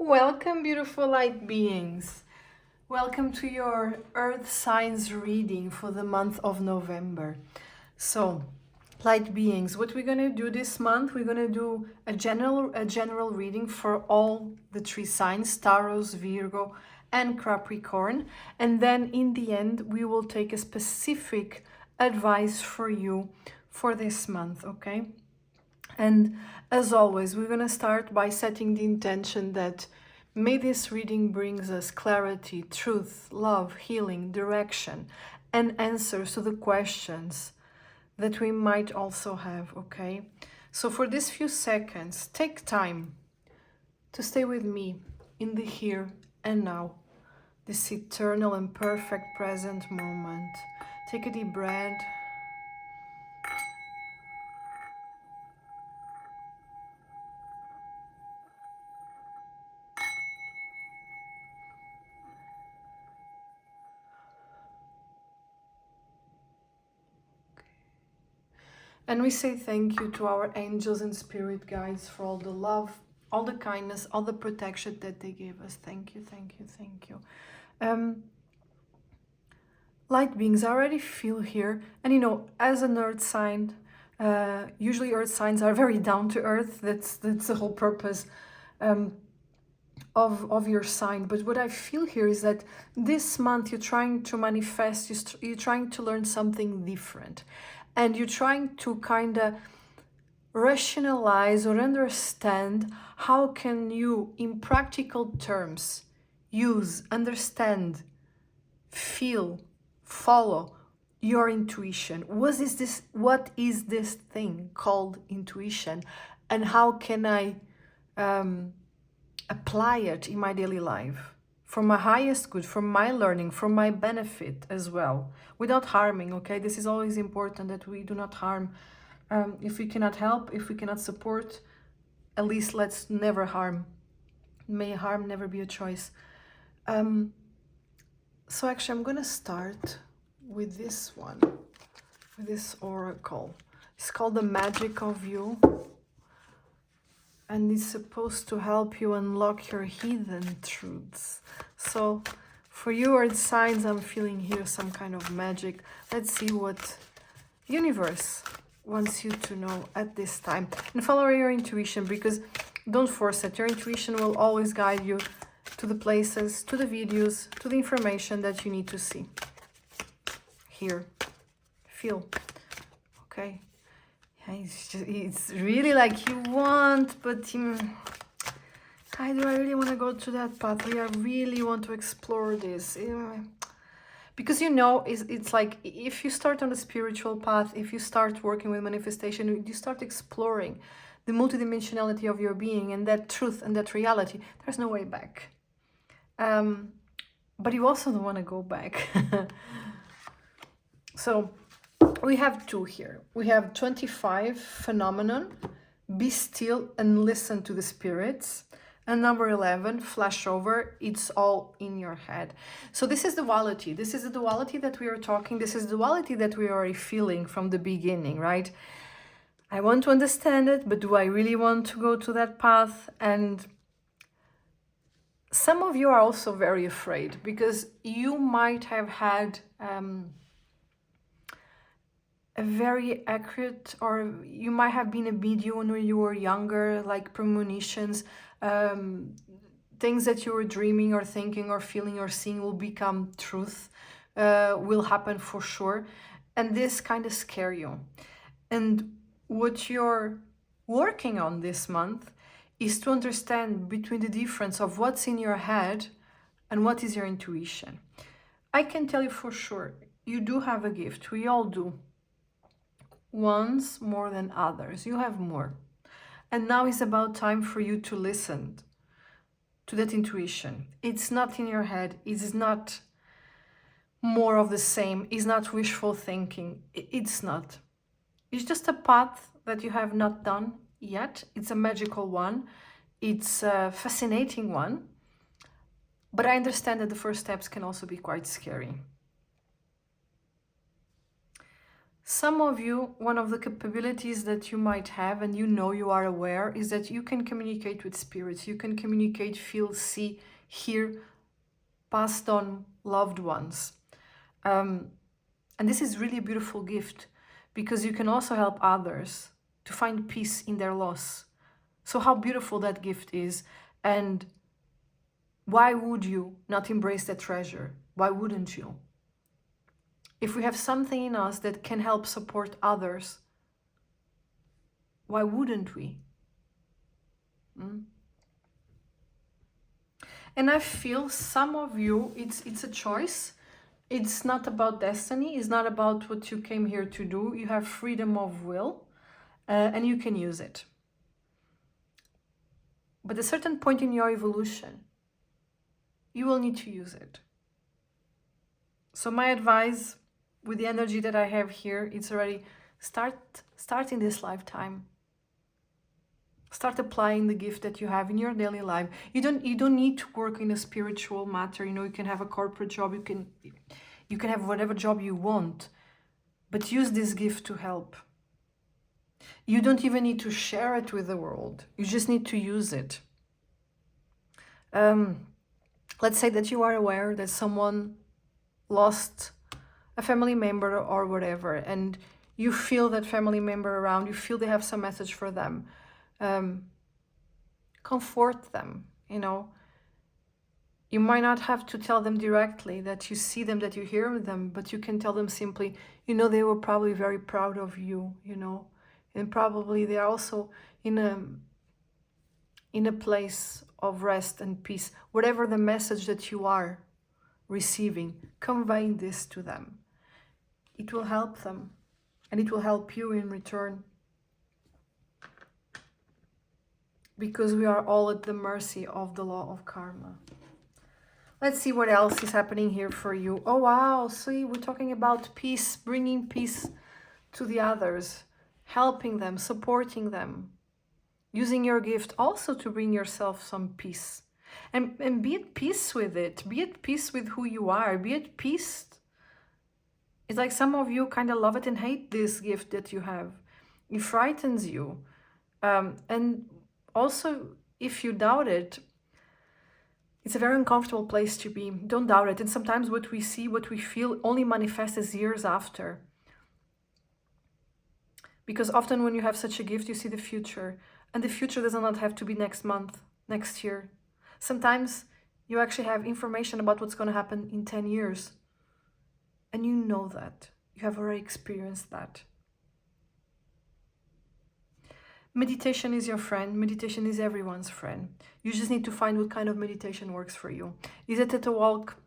Welcome, beautiful light beings. Welcome to your Earth signs reading for the month of November. So, light beings, what we're going to do this month, we're going to do a general reading for all the three signs, Taurus, Virgo, and Capricorn. And then in the end, we will take a specific advice for you for this month, okay? And as always, we're going to start by setting the intention that may this reading brings us clarity, truth, love, healing, direction, and answers to the questions that we might also have, okay? So for these few seconds, take time to stay with me in the here and now, this eternal and perfect present moment. Take a deep breath. And we say thank you to our angels and spirit guides for all the love, all the kindness, all the protection that they gave us. Thank you, thank you, thank you. Light beings, I already feel here. And you know, as an earth sign, usually earth signs are very down to earth. That's the whole purpose of your sign. But what I feel here is that this month you're trying to manifest, you're trying to learn something different. And you're trying to kind of rationalize or understand how can you, in practical terms, use, understand, feel, follow your intuition. What is this thing called intuition? And how can I apply it in my daily life? For my highest good, for my learning, for my benefit as well, without harming, okay? This is always important, that we do not harm. If we cannot help, if we cannot support, at least let's never harm. May harm never be a choice. So actually I'm gonna start with this one, with this oracle. It's called The Magic of You. And it's supposed to help you unlock your hidden truths. So for you earth signs, I'm feeling here some kind of magic. Let's see what universe wants you to know at this time. And follow your intuition, because don't force it. Your intuition will always guide you to the places, to the videos, to the information that you need to see. Hear, feel, okay? It's really like you want, but do I really want to go to that path? I really want to explore this. Because you know, it's like if you start on the spiritual path, if you start working with manifestation, you start exploring the multidimensionality of your being and that truth and that reality. There's no way back. But you also don't want to go back. So we have two here. We have 25, phenomenon, be still and listen to the spirits. And number 11, flash over, it's all in your head. So this is duality. This is the duality that we are talking. This is the duality that we are already feeling from the beginning, right? I want to understand it, but do I really want to go to that path? And some of you are also very afraid, because you might have had a very accurate, or you might have been a medium when you were younger, like premonitions, things that you were dreaming or thinking or feeling or seeing will become truth, will happen for sure. And this kind of scare you. And what you're working on this month is to understand between the difference of what's in your head and what is your intuition. I can tell you for sure, you do have a gift. We all do. Ones more than others. You have more. And now is about time for you to listen to that intuition. It's not in your head. It's not more of the same. It's not wishful thinking. It's not. It's just a path that you have not done yet. It's a magical one. It's a fascinating one. But I understand that the first steps can also be quite scary. Some of you, one of the capabilities that you might have, and you are aware, is that you can communicate with spirits. You can communicate, feel, see, hear, passed on loved ones. And this is really a beautiful gift, because you can also help others to find peace in their loss. So how beautiful that gift is. And why would you not embrace that treasure? Why wouldn't you? If we have something in us that can help support others, why wouldn't we? And I feel some of you, it's a choice. It's not about destiny. It's not about what you came here to do. You have freedom of will, and you can use it. But at a certain point in your evolution, you will need to use it. So my advice with the energy that I have here, it's already start in this lifetime. Start applying the gift that you have in your daily life. You don't need to work in a spiritual matter. You can have a corporate job. You can have whatever job you want, but use this gift to help. You don't even need to share it with the world. You just need to use it. Let's say that you are aware that someone lost a family member or whatever, and you feel that family member around, you feel they have some message for them. Comfort them, You might not have to tell them directly that you see them, that you hear them, but you can tell them simply, they were probably very proud of you, and probably they are also in a place of rest and peace. Whatever the message that you are receiving, convey this to them. It will help them, and it will help you in return. Because we are all at the mercy of the law of karma. Let's see what else is happening here for you. Oh, wow. See, we're talking about peace, bringing peace to the others, helping them, supporting them, using your gift also to bring yourself some peace. And be at peace with it. Be at peace with who you are. Be at peace. It's like some of you kind of love it and hate this gift that you have. It frightens you. And also, if you doubt it, it's a very uncomfortable place to be. Don't doubt it. And sometimes what we see, what we feel only manifests years after. Because often when you have such a gift, you see the future. And the future does not have to be next month, next year. Sometimes you actually have information about what's going to happen in 10 years. And you know that. You have already experienced that. Meditation is your friend. Meditation is everyone's friend. You just need to find what kind of meditation works for you. Is it at a walk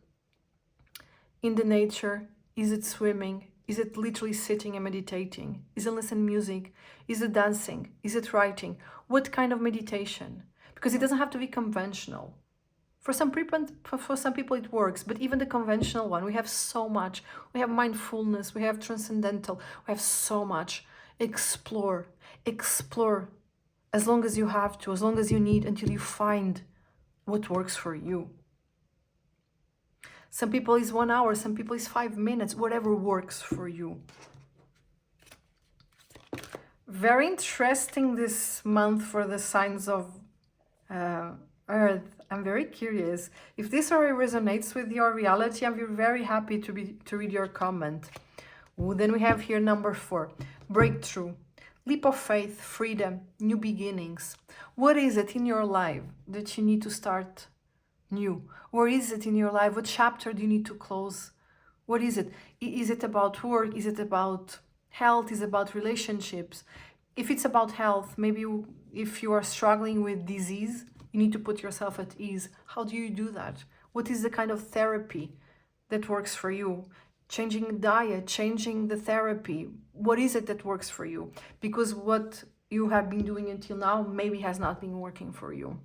in the nature? Is it swimming? Is it literally sitting and meditating? Is it listening to music? Is it dancing? Is it writing? What kind of meditation? Because it doesn't have to be conventional. For some people it works, but even the conventional one, we have so much. We have mindfulness, we have transcendental, we have so much. Explore as long as you have to, as long as you need, until you find what works for you. Some people is 1 hour, some people is 5 minutes, whatever works for you. Very interesting this month for the signs of Earth. I'm very curious. If this already resonates with your reality, I'm very happy to read your comment. Ooh, then we have here number 4, breakthrough, leap of faith, freedom, new beginnings. What is it in your life that you need to start new? Where is it in your life? What chapter do you need to close? What is it? Is it about work? Is it about health? Is it about relationships? If it's about health, maybe if you are struggling with disease, you need to put yourself at ease. How do you do that? What is the kind of therapy that works for you? Changing diet, changing the therapy. What is it that works for you? Because what you have been doing until now maybe has not been working for you.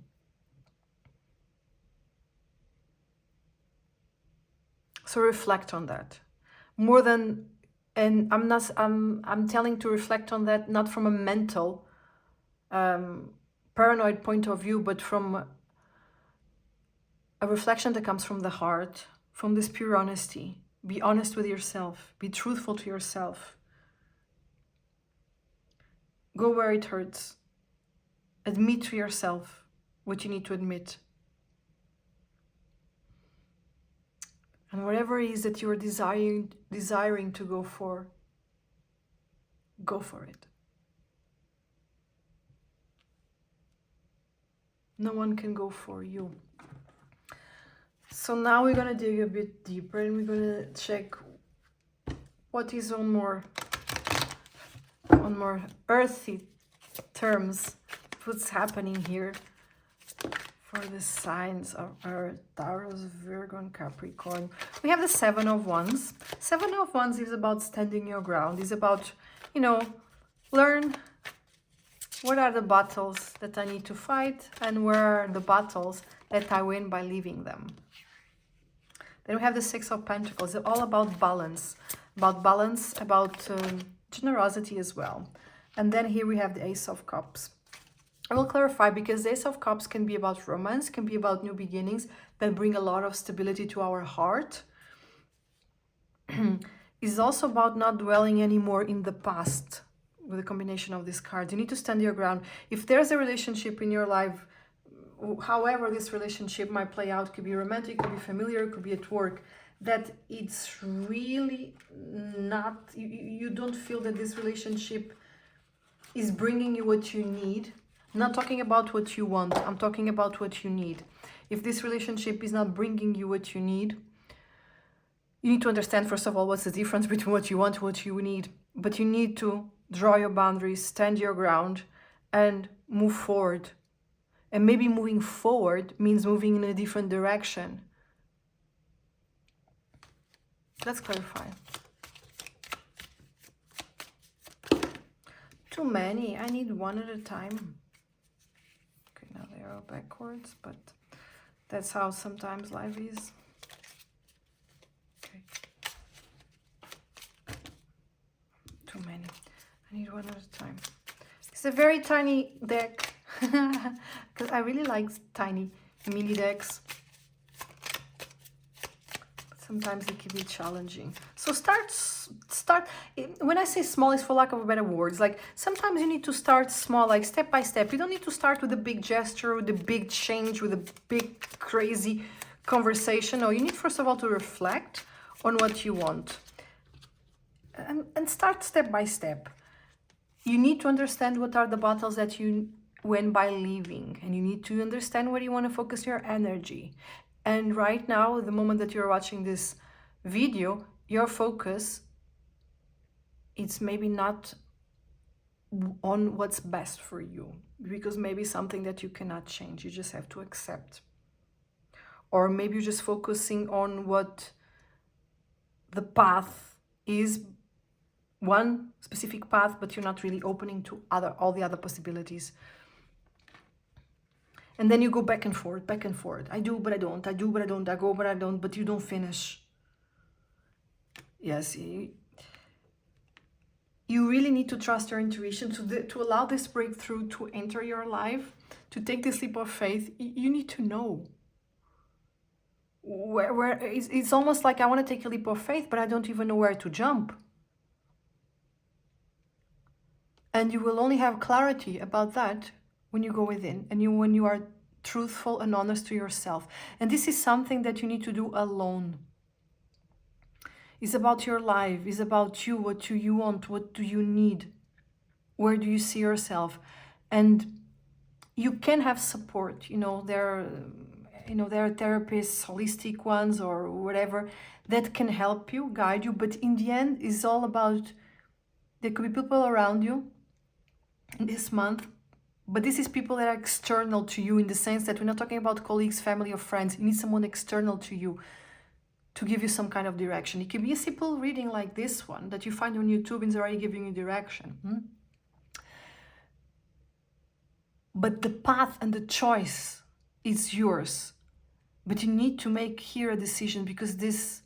So reflect on that. More than, and I'm telling to reflect on that not from a mental paranoid point of view, but from a reflection that comes from the heart, from this pure honesty. Be honest with yourself. Be truthful to yourself. Go where it hurts. Admit to yourself what you need to admit. And whatever it is that you're desiring to go for it. No one can go for you. So now we're gonna dig a bit deeper and we're gonna check what is on more earthy terms, what's happening here for the signs of Earth, Taurus, Virgo, and Capricorn. We have the Seven of Wands. Seven of Wands is about standing your ground. It's about, you know, learn what are the battles that I need to fight and where are the battles that I win by leaving them. Then we have the Six of Pentacles. It's all about balance, about generosity as well. And then here we have the Ace of Cups. I will clarify, because the Ace of Cups can be about romance, can be about new beginnings that bring a lot of stability to our heart. It's also about not dwelling anymore in the past with a combination of these cards. You need to stand your ground. If there's a relationship in your life, however this relationship might play out, could be romantic, could be familiar, could be at work, that it's really not, you don't feel that this relationship is bringing you what you need. I'm not talking about what you want, I'm talking about what you need. If this relationship is not bringing you what you need to understand, first of all, what's the difference between what you want and what you need. But you need to draw your boundaries, stand your ground, and move forward. And maybe moving forward means moving in a different direction. Let's clarify. Too many. I need one at a time. Okay, now they are all backwards, but that's how sometimes life is. Okay. Too many. I need one at a time. It's a very tiny deck because I really like tiny mini decks. Sometimes it can be challenging. So start. When I say small, it's for lack of better words. Like sometimes you need to start small, like step by step. You don't need to start with a big gesture, with a big change, with a big crazy conversation. No, you need first of all to reflect on what you want and start step by step. You need to understand what are the battles that you win by leaving, and you need to understand where you want to focus your energy. And right now, the moment that you're watching this video, your focus, it's maybe not on what's best for you, because maybe something that you cannot change, you just have to accept. Or maybe you're just focusing on what the path is, one specific path, but you're not really opening to all the other possibilities. And then you go back and forth, back and forth. I do, but I don't. I do, but I don't. I go, but I don't. But you don't finish. Yes, you really need to trust your intuition to allow this breakthrough to enter your life, to take this leap of faith. You need to know. Where it's almost like I want to take a leap of faith, but I don't even know where to jump. And you will only have clarity about that when you go within and when you are truthful and honest to yourself. And this is something that you need to do alone. It's about your life. It's about you. What do you want? What do you need? Where do you see yourself? And you can have support. There are therapists, holistic ones or whatever, that can help you, guide you. But in the end, it's all about, there could be people around you this month, but this is people that are external to you, in the sense that we're not talking about colleagues, family, or friends. You need someone external to you to give you some kind of direction. It can be a simple reading like this one that you find on YouTube and is already giving you direction. But the path and the choice is yours. But you need to make here a decision, because this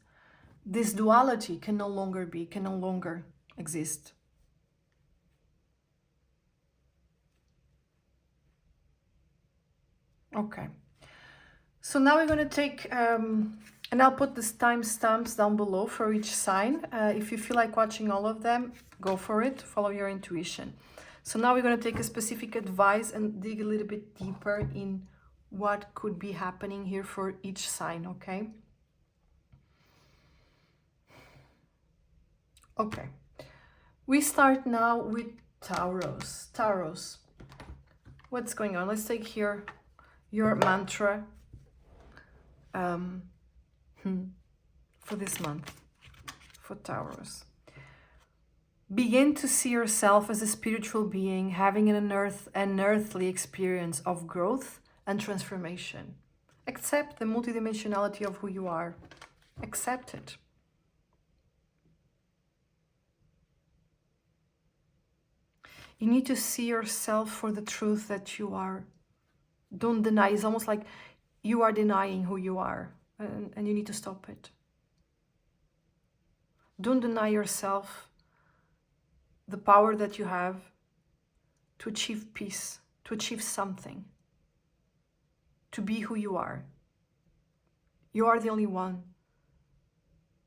duality can no longer exist. Okay, so now we're going to take, and I'll put the timestamps down below for each sign. If you feel like watching all of them, go for it, follow your intuition. So now we're going to take a specific advice and dig a little bit deeper in what could be happening here for each sign, okay? Okay. We start now with Taurus. Taurus. What's going on? Let's take here your mantra for this month, for Taurus. Begin to see yourself as a spiritual being having an earthly experience of growth and transformation. Accept the multidimensionality of who you are. Accept it. You need to see yourself for the truth that you are. Don't deny. It's almost like you are denying who you are, and you need to stop it. Don't deny yourself the power that you have to achieve peace, to achieve something, to be who you are. You are the only one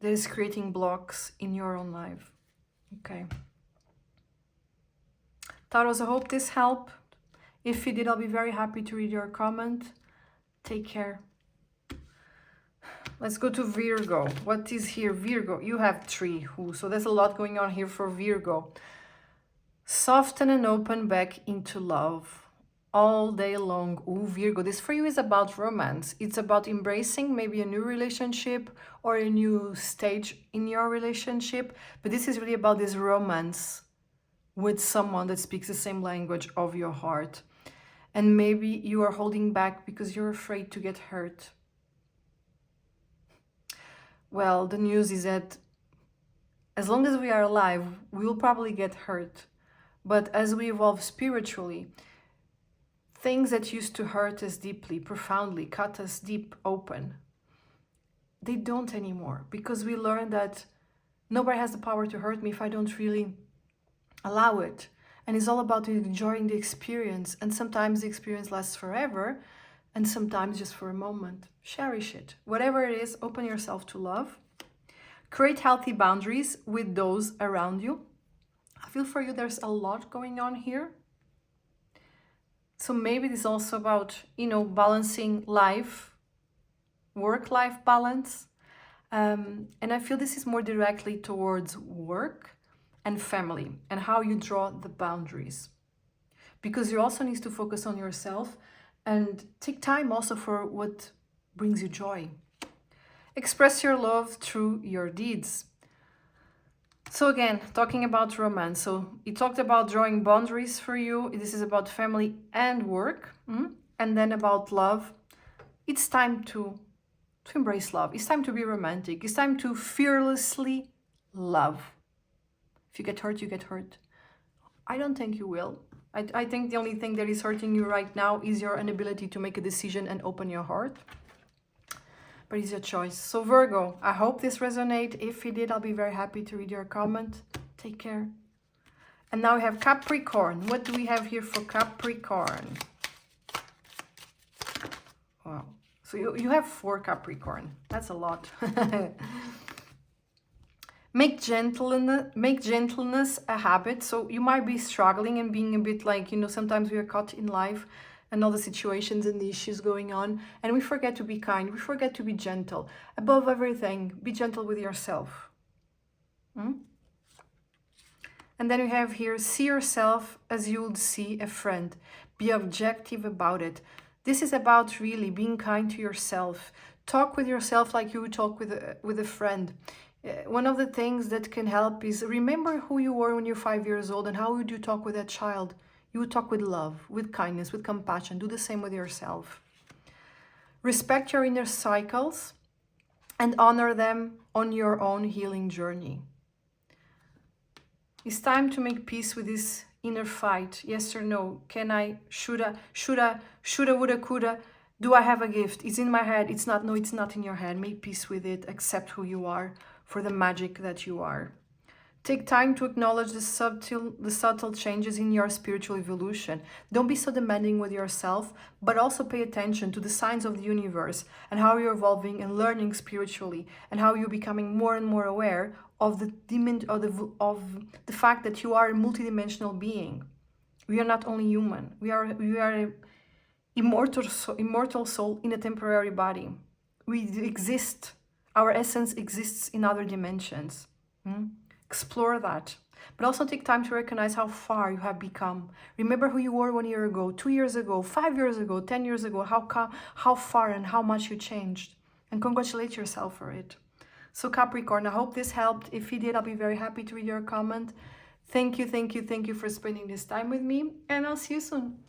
that is creating blocks in your own life. Okay. Taurus, I hope this helped. If it did, I'll be very happy to read your comment. Take care. Let's go to Virgo. What is here? Virgo, you have 3. So there's a lot going on here for Virgo. Soften and open back into love all day long. Ooh, Virgo, this for you is about romance. It's about embracing maybe a new relationship or a new stage in your relationship. But this is really about this romance with someone that speaks the same language of your heart. And maybe you are holding back because you're afraid to get hurt. Well, the news is that as long as we are alive, we will probably get hurt. But as we evolve spiritually, things that used to hurt us deeply, profoundly, cut us deep open, they don't anymore, because we learn that nobody has the power to hurt me if I don't really allow it. And it's all about enjoying the experience. And sometimes the experience lasts forever, and sometimes just for a moment. Cherish it. Whatever it is, open yourself to love. Create healthy boundaries with those around you. I feel for you there's a lot going on here. So maybe this is also about, balancing life, work-life balance. And I feel this is more directly towards work and family and how you draw the boundaries. Because you also need to focus on yourself and take time also for what brings you joy. Express your love through your deeds. So again, talking about romance. So you talked about drawing boundaries for you. This is about family and work. And then about love. It's time to embrace love. It's time to be romantic. It's time to fearlessly love. If you get hurt, you get hurt. I don't think you will. I think the only thing that is hurting you right now is your inability to make a decision and open your heart. But it's your choice. So Virgo, I hope this resonates. If it did, I'll be very happy to read your comment. Take care. And now we have Capricorn. What do we have here for Capricorn? Wow. So you have 4 Capricorn. That's a lot. Make gentleness a habit. So you might be struggling and being a bit like, sometimes we are caught in life and all the situations and the issues going on. And we forget to be kind. We forget to be gentle. Above everything, be gentle with yourself. And then we have here, see yourself as you would see a friend. Be objective about it. This is about really being kind to yourself. Talk with yourself like you would talk with a friend. One of the things that can help is remember who you were when you're 5 years old and how would you talk with that child. You would talk with love, with kindness, with compassion. Do the same with yourself. Respect your inner cycles and honor them on your own healing journey. It's time to make peace with this inner fight. Yes or no? Can I? Shoulda, woulda, coulda. Do I have a gift? It's in my head. It's not. No, it's not in your head. Make peace with it. Accept who you are for the magic that you are. Take time to acknowledge the subtle changes in your spiritual evolution. Don't be so demanding with yourself, but also pay attention to the signs of the universe and how you're evolving and learning spiritually and how you're becoming more and more aware of the fact that you are a multidimensional being. We are not only human. We are an immortal soul in a temporary body. We exist. Our essence exists in other dimensions. Explore that. But also take time to recognize how far you have become. Remember who you were 1 year ago, 2 years ago, 5 years ago, 10 years ago, how far and how much you changed. And congratulate yourself for it. So Capricorn, I hope this helped. If it did, I'll be very happy to read your comment. Thank you for spending this time with me, and I'll see you soon.